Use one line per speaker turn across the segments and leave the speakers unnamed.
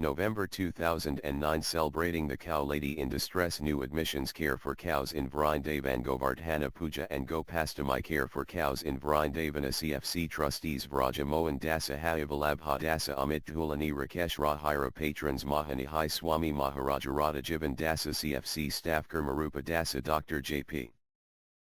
November 2009 celebrating the Cow Lady in Distress New admissions care for cows in Vrindavan Govardhana Puja and Gopastamai care for cows in Vrindavana CFC trustees Vraja Mohan Dasa Hayavalabha Dasa Amit Dhulani Rakesh Rahira patrons Mahanihai Swami Maharaja Radha Jivan Dasa CFC staff Kurmarupa Dasa Dr. J.P.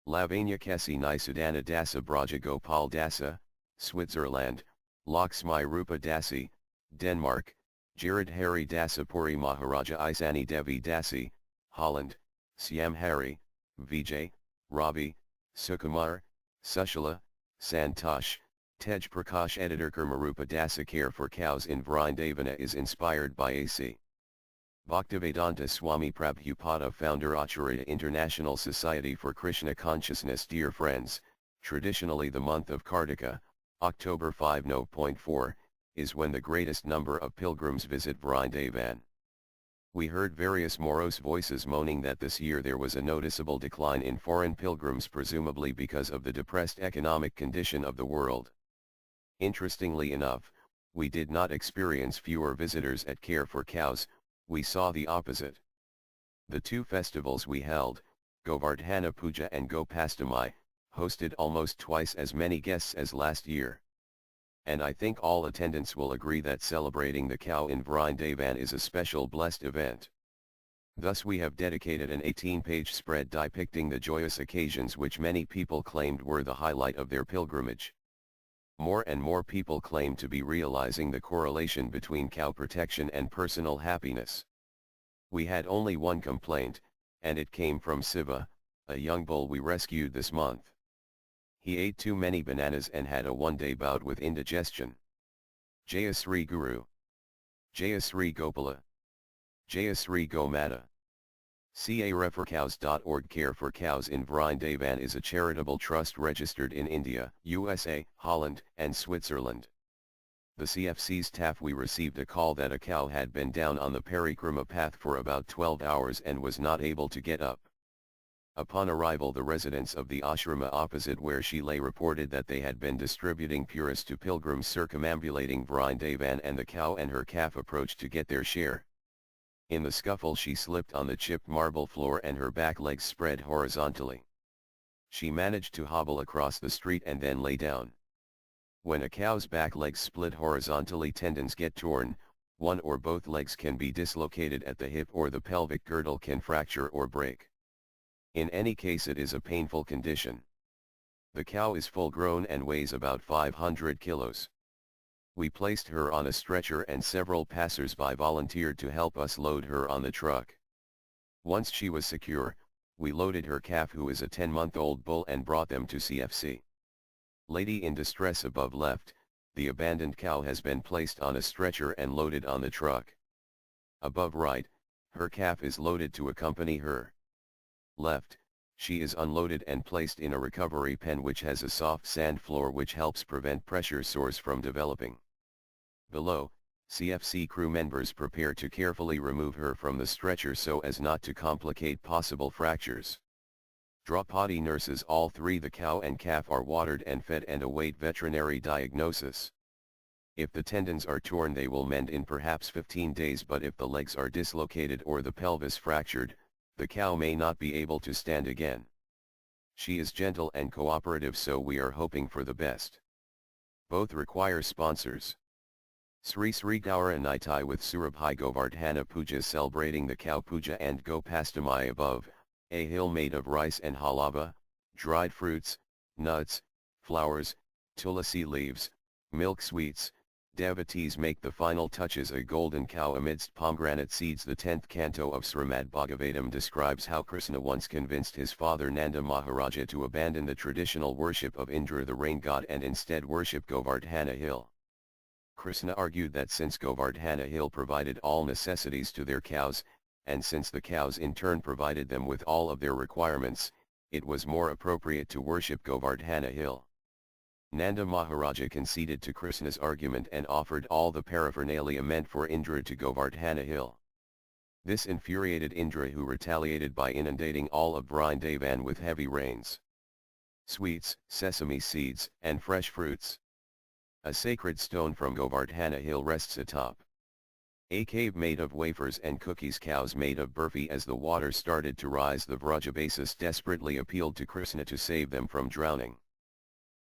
Lavanya Kesi Nisudana Dasa Braja Gopal Dasa, Switzerland, Laxmi Rupa Dasi, Denmark, Jared Hari Dasapuri Maharaja Isani Devi Dasi, Holland, Siam Hari, Vijay, Ravi, Sukumar, Sushila, Santosh, Tej Prakash editor Kurmarupa Dasa Care for Cows in Vrindavana is inspired by A.C. Bhaktivedanta Swami Prabhupada founder Acharya International Society for Krishna Consciousness. Dear friends, traditionally the month of Kartika, October 5.4, is when the greatest number of pilgrims visit Vrindavan. We heard various morose voices moaning that this year there was a noticeable decline in foreign pilgrims, presumably because of the depressed economic condition of the world. Interestingly enough, we did not experience fewer visitors at Care for Cows, we saw the opposite. The two festivals we held, Govardhana Puja and Gopastamai, hosted almost twice as many guests as last year. And I think all attendants will agree that celebrating the cow in Vrindavan is a special blessed event. Thus we have dedicated an 18-page spread depicting the joyous occasions which many people claimed were the highlight of their pilgrimage. More and more people claim to be realizing the correlation between cow protection and personal happiness. We had only one complaint, and it came from Siva, a young bull we rescued this month. He ate too many bananas and had a one-day bout with indigestion. Jaya Sri Guru. Jaya Sri Gopala. Jaya Sri Gomata. Careforcows.org. Care for Cows in Vrindavan is a charitable trust registered in India, USA, Holland, and Switzerland. The CFC's staff we received a call that a cow had been down on the parikrama path for about 12 hours and was not able to get up. Upon arrival, the residents of the ashrama opposite where she lay reported that they had been distributing puris to pilgrims circumambulating Vrindavan, and the cow and her calf approached to get their share. In the scuffle she slipped on the chipped marble floor and her back legs spread horizontally. She managed to hobble across the street and then lay down. When a cow's back legs split horizontally, tendons get torn, one or both legs can be dislocated at the hip, or the pelvic girdle can fracture or break. In any case, it is a painful condition. The cow is full grown and weighs about 500 kilos. We placed her on a stretcher and several passers-by volunteered to help us load her on the truck. Once she was secure, we loaded her calf, who is a 10-month-old bull, and brought them to CFC. Lady in distress above left, the abandoned cow has been placed on a stretcher and loaded on the truck. Above right, her calf is loaded to accompany her. Left, she is unloaded and placed in a recovery pen which has a soft sand floor which helps prevent pressure sores from developing. Below, CFC crew members prepare to carefully remove her from the stretcher so as not to complicate possible fractures. Draupadi nurses all three, the cow and calf, are watered and fed and await veterinary diagnosis. If the tendons are torn, they will mend in perhaps 15 days, but if the legs are dislocated or the pelvis fractured, the cow may not be able to stand again. She is gentle and cooperative, so we are hoping for the best. Both require sponsors. Sri Sri Gaura Nitai with Surabhai Govardhana Puja celebrating the cow puja and Gopastamai above, a hill made of rice and halava, dried fruits, nuts, flowers, tulasi leaves, milk sweets. Devotees make the final touches, a golden cow amidst pomegranate seeds. The 10th canto of Srimad Bhagavatam describes how Krishna once convinced his father Nanda Maharaja to abandon the traditional worship of Indra, the rain god, and instead worship Govardhana hill. Krishna argued that since Govardhana hill provided all necessities to their cows, and since the cows in turn provided them with all of their requirements, it was more appropriate to worship Govardhana hill. Nanda Maharaja conceded to Krishna's argument and offered all the paraphernalia meant for Indra to Govardhana hill. This infuriated Indra, who retaliated by inundating all of Vrindavan with heavy rains, sweets, sesame seeds, and fresh fruits. A sacred stone from Govardhana hill rests atop. A cave made of wafers and cookies, cows made of burfi. As the water started to rise, the Vrajabasis desperately appealed to Krishna to save them from drowning.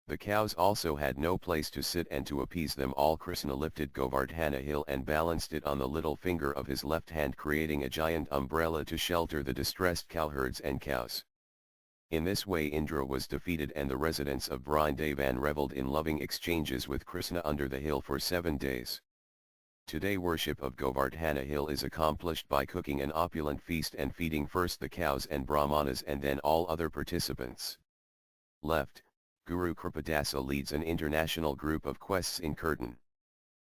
The cows also had no place to sit, and to appease them all Krishna lifted Govardhana hill and balanced it on the little finger of his left hand, creating a giant umbrella to shelter the distressed cowherds and cows. In this way Indra was defeated, and the residents of Vrindavan reveled in loving exchanges with Krishna under the hill for 7 days. Today worship of Govardhana hill is accomplished by cooking an opulent feast and feeding first the cows and brahmanas and then all other participants. Left, Guru Kripadasa leads an international group of quests in Kirtan.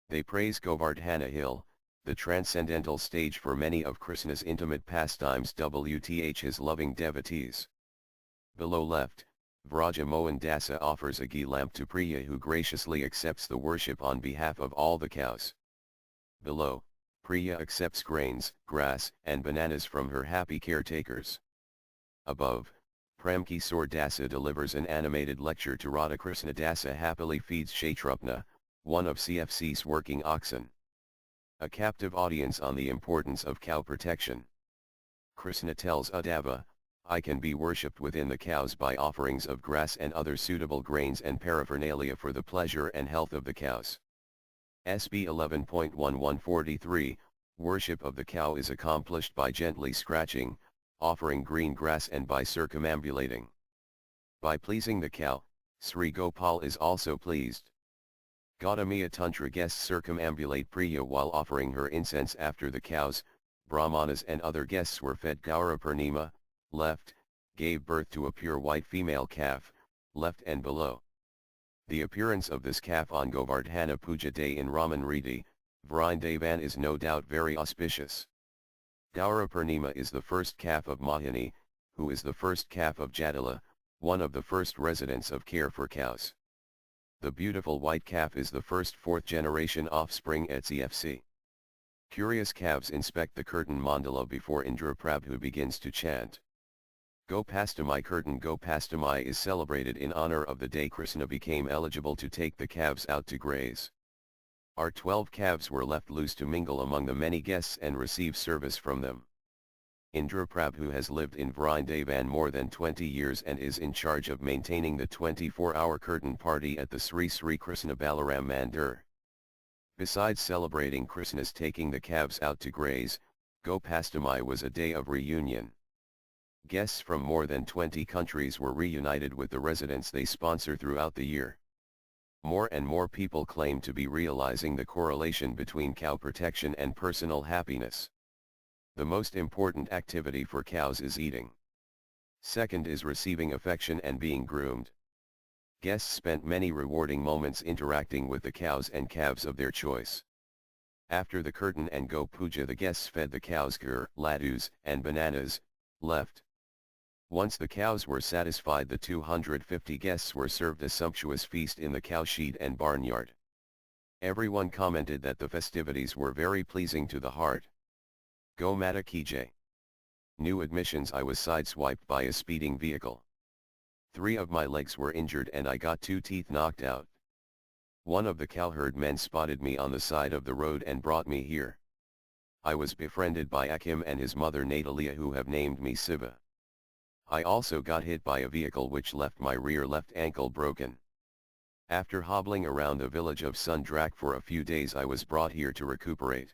They praise Govardhana hill, the transcendental stage for many of Krishna's intimate pastimes, wth his loving devotees. Below left, Vraja Mohan Dasa offers a ghee lamp to Priya, who graciously accepts the worship on behalf of all the cows. Below, Priya accepts grains, grass, and bananas from her happy caretakers. Above, Pramkishore Dasa delivers an animated lecture to Radhakrishna Dasa happily feeds Kshatrupna, one of CFC's working oxen. A captive audience on the importance of cow protection. Krishna tells Uddhava, I can be worshipped within the cows by offerings of grass and other suitable grains and paraphernalia for the pleasure and health of the cows. SB 11.1143, worship of the cow is accomplished by gently scratching, offering green grass and by circumambulating. By pleasing the cow, Sri Gopal is also pleased. Gautamiya Tantra guests circumambulate Priya while offering her incense after the cows, brahmanas and other guests were fed. Gaura Purnima, left, gave birth to a pure white female calf, left and below. The appearance of this calf on Govardhana Puja Day in Raman Reddy, Vrindavan is no doubt very auspicious. Gaura Purnima is the first calf of Mohini, who is the first calf of Jadala, one of the first residents of Care for Cows. The beautiful white calf is the first fourth-generation offspring at CFC. Curious calves inspect the Kirtan mandala before Indra Prabhu begins to chant. Gopastamai Kirtan Gopastamai is celebrated in honor of the day Krishna became eligible to take the calves out to graze. Our 12 calves were left loose to mingle among the many guests and receive service from them. Indra Prabhu has lived in Vrindavan more than 20 years and is in charge of maintaining the 24-hour Kirtan party at the Sri Sri Krishna Balaram Mandir. Besides celebrating Krishna's taking the calves out to graze, Gopastamai was a day of reunion. Guests from more than 20 countries were reunited with the residents they sponsor throughout the year. More and more people claim to be realizing the correlation between cow protection and personal happiness. The most important activity for cows is eating. Second is receiving affection and being groomed. Guests spent many rewarding moments interacting with the cows and calves of their choice. After the Kirtan and Go Puja, the guests fed the cows ghee, laddus, and bananas, left. Once the cows were satisfied, the 250 guests were served a sumptuous feast in the cowshed and barnyard. Everyone commented that the festivities were very pleasing to the heart. Go Mata Ki Jai. New admissions. I was sideswiped by a speeding vehicle. 3 of my legs were injured and I got 2 teeth knocked out. One of the cowherd men spotted me on the side of the road and brought me here. I was befriended by Akim and his mother Natalia, who have named me Siva. I also got hit by a vehicle which left my rear left ankle broken. After hobbling around the village of Sundrak for a few days, I was brought here to recuperate.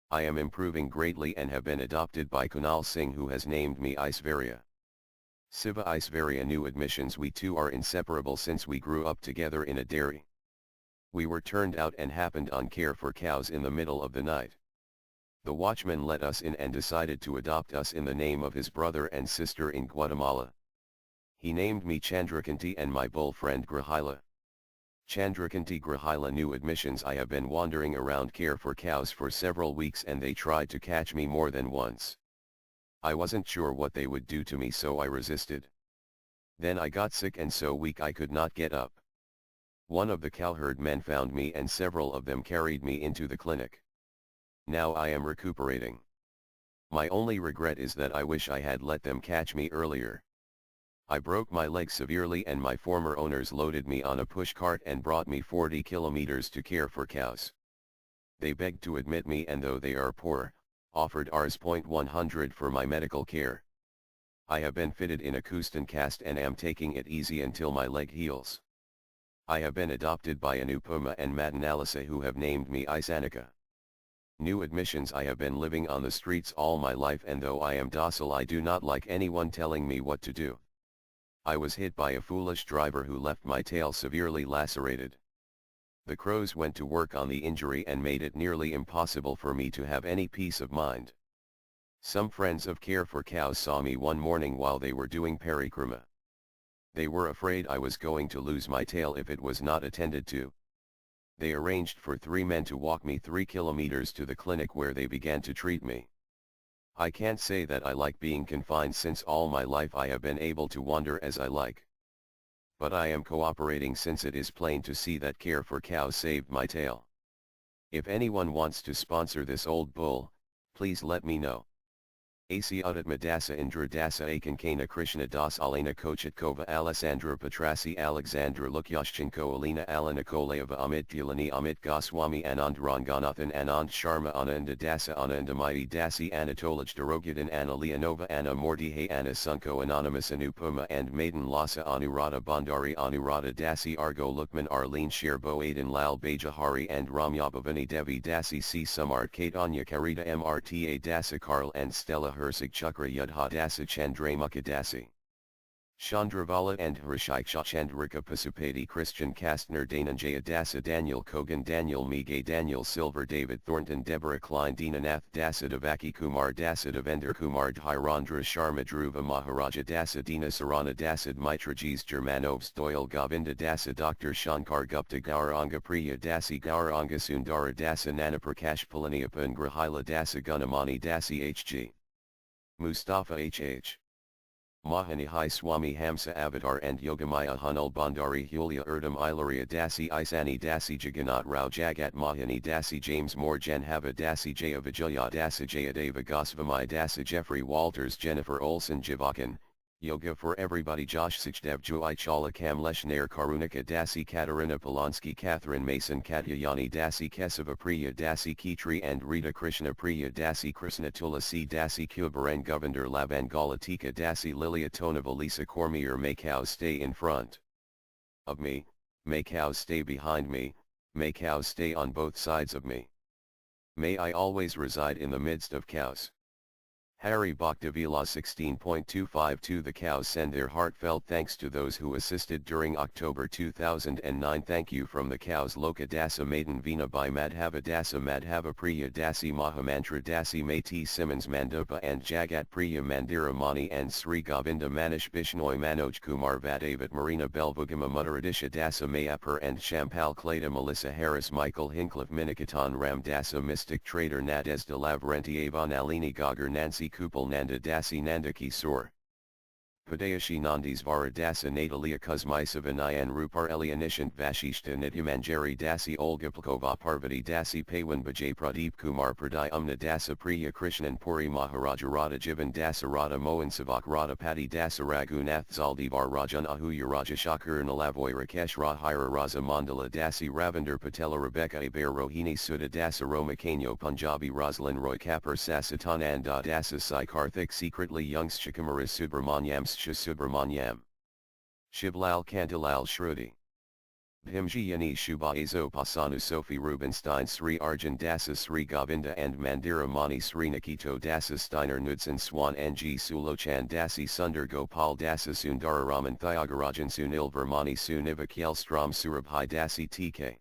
I am improving greatly and have been adopted by Kunal Singh, who has named me Aisvarya. Siva Aisvarya. New admissions. We two are inseparable since we grew up together in a dairy. We were turned out and happened on Care for Cows in the middle of the night. The watchman let us in and decided to adopt us in the name of his brother and sister in Guatemala. He named me Chandrakanti and my bull friend Grahila. Chandrakanti Grahila. New admissions. I have been wandering around Care for Cows for several weeks and they tried to catch me more than once. I wasn't sure what they would do to me, so I resisted. Then I got sick and so weak I could not get up. One of the cowherd men found me and several of them carried me into the clinic. Now I am recuperating. My only regret is that I wish I had let them catch me earlier. I broke my leg severely and my former owners loaded me on a push cart and brought me 40 kilometers to Care for Cows. They begged to admit me, and though they are poor, offered Rs.100 for my medical care. I have been fitted in a Custon cast and am taking it easy until my leg heals. I have been adopted by Anupama and Madanalisa, who have named me Isanika. New admissions: I have been living on the streets all my life, and though I am docile, I do not like anyone telling me what to do. I was hit by a foolish driver who left my tail severely lacerated. The crows went to work on the injury and made it nearly impossible for me to have any peace of mind. Some friends of Care for Cows saw me one morning while they were doing parikrama. They were afraid I was going to lose my tail if it was not attended to. They arranged for 3 men to walk me 3 kilometers to the clinic where they began to treat me. I can't say that I like being confined, since all my life I have been able to wander as I like. But I am cooperating, since it is plain to see that Care for Cows saved my tail. If anyone wants to sponsor this old bull, please let me know. Asi Udatma Dasa Indra Dasa Akankana Krishna Das Alena Kochetkova Alessandra Petrasi Alexandra Lukyashchenko Alina Alena Koleova Amit Gilani Amit Goswami Anand Ranganathan Anand Sharma Ananda Dasa Ananda Mighty Dasi Anatolij Darogadan Anna Leonova Anna Mordihe Anna Sunko Anonymous Anupama and Maiden Lhasa Anurada Bandari Anurada Dasi Argo Lukman Arlene Sherbo Aiden Lal Bajahari and Ramyabhavani Devi Dasi C Samart Kate Anya Karita Mrta Dasa Karl and Stella Hersig Chakra Yudha Dasa Chandramukha Dasi Chandravala and Harishiksha Chandrika Pasupati Christian Kastner Dhananjaya Dasa Daniel Kogan Daniel Mige Daniel Silver David Thornton Deborah Klein Dinanath Dasa Devaki Kumar Dasa Devender Kumar Dhirandra Sharma Dhruva Maharaja Dasa Dina Sarana Dasa Mitrajis Germanovs Doyle Govinda Dasa Dr. Shankar Gupta Gauranga Priya Dasi Gauranga Sundara Dasa Nanaprakash Palaniappa and Grahila Dasa Gunamani Dasi H.G. Mustafa H.H. Mahanihai Swami Hamsa Avatar and Yogamaya Hanal Bandari Hulya Erdam Ilaria Dasi Isani Dasi Jagannath Rao Jagat Mahani Dasi James Moore Janhava Dasi Jaya Vijaya Dasi Jayadeva Gosvamai Dasi Jeffrey Walters Jennifer Olsen Jivakan, Yoga for Everybody Josh Suchdev Joy Chala Kamlesh Nair Karunika Dasi Katarina Polonsky Catherine Mason Katyayani Dasi Kesava Priya Dasi Kitri and Rita Krishna Priya Dasi Krishna Tulasi Dasi Kubaran Govender Lavangalatika Dasi Lilia Tonava Lisa Cormier. May cows stay in front of me, may cows stay behind me, may cows stay on both sides of me. May I always reside in the midst of cows. Hari Bhaktavila 16.252. The cows send their heartfelt thanks to those who assisted during October 2009. Thank you from the cows. Loka Dasa Maiden Veena by Madhava Dasa Madhava Priya Dasi Mahamantra Dasi Mati Simmons Mandapa and Jagat Priya Mandira Mani and Sri Govinda Manish Bishnoi Manoj Kumar Vadavat Marina Belvugama Mutaradisha Dasa Mayapur and Shampal Clada Melissa Harris Michael Hincliffe Minikatan Ram Dasa Mystic Trader Nadez de Lavrenti Avon Alini Gagar Nancy Kupal Nanda Dasi Nanda Kisor Padayashi Nandisvara Dasa Natalia Kuzmaisova Nayan Rupar Elianishant Vashishta Nityamanjari Dasi Olga Plakova Parvati Dasi Pawan Bajay Pradeep Kumar Pradai Umna Dasa Priya Krishnan Puri Maharaja Radha Jivan Dasa Radha Mohan Savak Radha Pati Dasa Raghunath Zaldivar Rajan Ahuya Raja Shakur Nalavoy Rakesh Rahira Raza Mandala Dasi Ravinder Patela Rebecca Aber Rohini Sudha Dasa Roma Kanyo Punjabi Roslyn Roy Kapur Sasatananda Dasa Sai Karthik Secretly Youngs Shikamara Subramanyams Subramanyam Shivlal Kantilal Shruti Bhimji Yani Shubha Azo Pasanu Sophie Rubenstein Sri Arjun Dasa Sri Govinda and Mandira Mani Sri Nikito Dasa Steiner Knudsen Swan Ng Sulochan Dasi Sundar Gopal Dasa Sundararaman Thyagarajan Sunil Vermani Suniva Kjelstrom Surabhai Dasi TK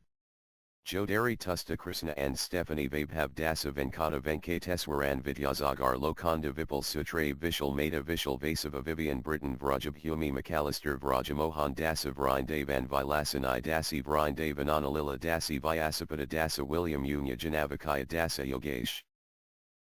Jodari Tusta Krishna and Stephanie Vabhav Dasa Venkata Venkateswaran Vidyasagar Lokanda Vipul Sutre Vishal Meta Vishal Vasava Vivian Britain Vrajabhumi McAllister Vrajamohan Dasa Vrindavan Vilasanai Dasi Vrindavan Analila Dasi Vyasapada Dasa William Unya Janavakaya Dasa Yogesh